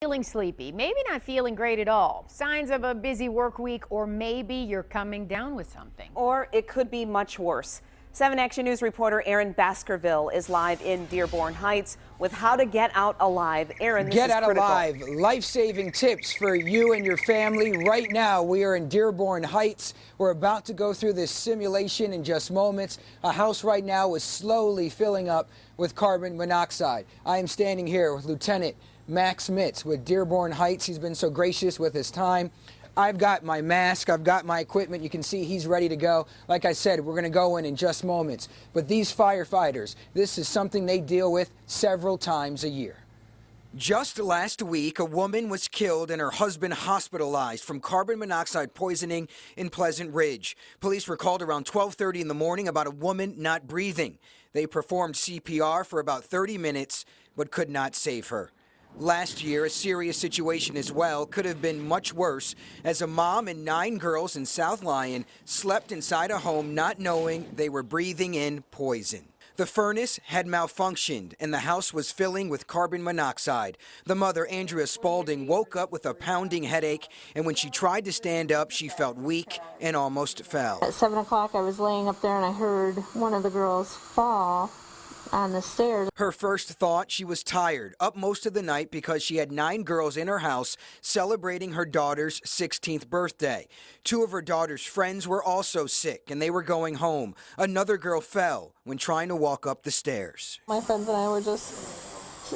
Feeling sleepy, maybe not feeling great at all. Signs of a busy work week, or maybe you're coming down with something. Or it could be much worse. 7 Action News reporter Aaron Baskerville is live in Dearborn Heights with how to get out alive. Aaron, this Get is out critical. alive. Life-saving tips for you and your family. Right now, we are in Dearborn Heights. We're about to go through this simulation in just moments. A house right now is slowly filling up with carbon monoxide. I am standing here with Lieutenant Max Mitz with Dearborn Heights. He's been so gracious with his time. I've got my mask, I've got my equipment. You can see he's ready to go. Like I said, we're going to go in just moments. But these firefighters, this is something they deal with several times a year. Just last week, a woman was killed and her husband hospitalized from carbon monoxide poisoning in Pleasant Ridge. Police were called around 12:30 in the morning about a woman not breathing. They performed CPR for about 30 minutes, but could not save her. Last year, a serious situation as well could have been much worse, as a mom and 9 girls in South Lyon slept inside a home not knowing they were breathing in poison. The furnace had malfunctioned and the house was filling with carbon monoxide. The mother, Andrea Spaulding, woke up with a pounding headache, and when she tried to stand up, she felt weak and almost fell. At 7 o'clock, I was laying up there and I heard one of the girls fall on the stairs. Her first thought, she was tired, up most of the night because she had 9 girls in her house celebrating her daughter's 16th birthday. 2 of her daughter's friends were also sick and they were going home. Another girl fell when trying to walk up the stairs. My friends and I were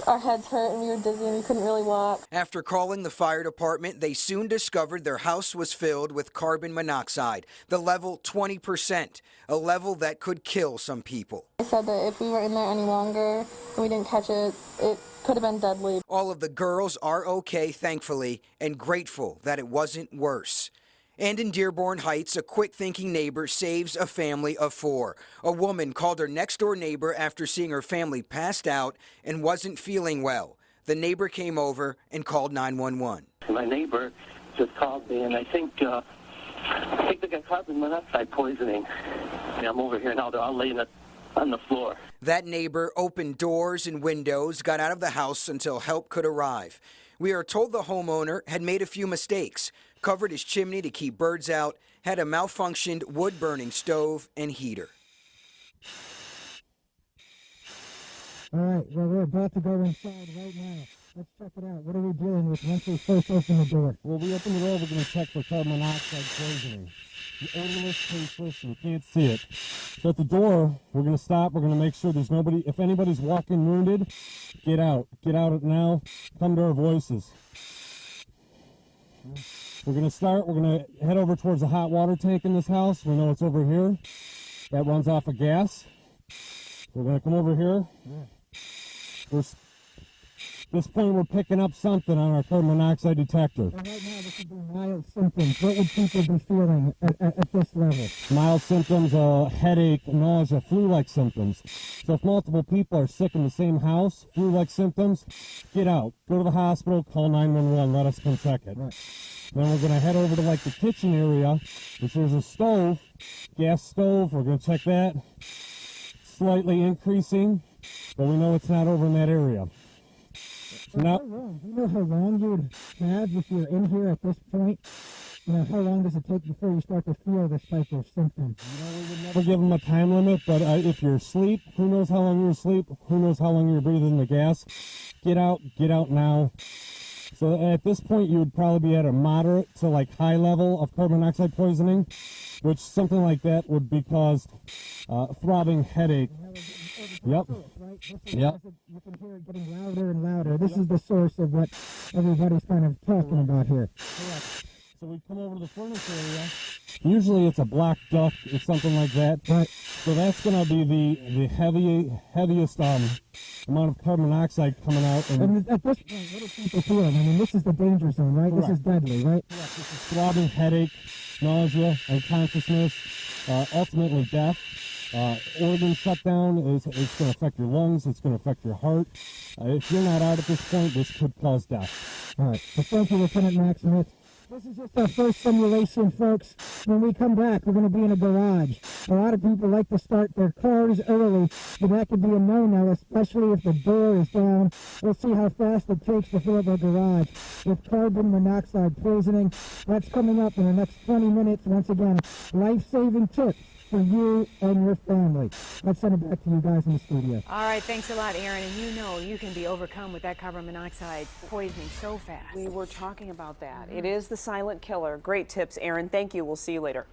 our heads hurt and we were dizzy and we couldn't really walk. After calling the fire department, they soon discovered their house was filled with carbon monoxide, the level 20%, a level that could kill some people. They said that if we were in there any longer and we didn't catch it, it could have been deadly. All of the girls are okay, thankfully, and grateful that it wasn't worse. And in Dearborn Heights, a quick-thinking neighbor saves a family of 4. A woman called her next-door neighbor after seeing her family passed out and wasn't feeling well. The neighbor came over and called 911. My neighbor just called me, and I think they got carbon monoxide poisoning. I'm over here now. They're all laying on the floor. That neighbor opened doors and windows, got out of the house until help could arrive. We are told the homeowner had made a few mistakes, covered his chimney to keep birds out, had a malfunctioned wood-burning stove and heater. All right, well, we're about to go inside right now. Let's check it out. What are we dealing with once we first open the door? Well, we open the door, we're going to check for carbon monoxide poisoning. The odorless, tasteless, you can't see it. So at the door, we're going to stop. We're going to make sure there's nobody. If anybody's walking wounded, get out. Get out now. Come to our voices. We're going to start. We're going to head over towards the hot water tank in this house. We know it's over here. That runs off of gas. We're going to come over here. At this point, we're picking up something on our carbon monoxide detector. Well, right now, this would be mild symptoms. What would people be feeling at this level? Mild symptoms, headache, nausea, flu-like symptoms. So if multiple people are sick in the same house, flu-like symptoms, get out. Go to the hospital, call 911, let us come check it. Right. Then we're going to head over to like the kitchen area, which there's a stove, gas stove. We're going to check that. Slightly increasing, but we know it's not over in that area. Well, do you know how long you would have if you're in here at this point? You know, how long does it take before you start to feel this type of symptom? You know, we would never give them a time limit, but if you're asleep, who knows how long you're asleep? Who knows how long you're breathing the gas? Get out now. So at this point, you would probably be at a moderate to like high level of carbon monoxide poisoning, which something like that would be caused throbbing headache. Yep. Yep. You can hear it getting louder and louder. This is the source of what everybody's kind of talking about here. Correct. So we come over to the furnace area. Usually it's a black duct or something like that. Right. So that's going to be the heaviest amount of carbon monoxide coming out. And at this point, what are people feeling? I mean, this is the danger zone, right? Correct. This is deadly, right? Correct. This is throbbing headache, nausea, unconsciousness, ultimately death. Organ shutdown is going to affect your lungs. It's going to affect your heart. If you're not out at this point, this could cause death. All right. So thank you, Lieutenant Max Mitz. This is just our first simulation, folks. When we come back, we're going to be in a garage. A lot of people like to start their cars early, but that could be a no-no, especially if the door is down. We'll see how fast it takes to fill up our garage with carbon monoxide poisoning. That's coming up in the next 20 minutes. Once again, life-saving tips for you and your family. Let's send it back to you guys in the studio. All right, thanks a lot, Aaron. And you know you can be overcome with that carbon monoxide poisoning so fast. We were talking about that. It is the silent killer. Great tips, Aaron. Thank you. We'll see you later.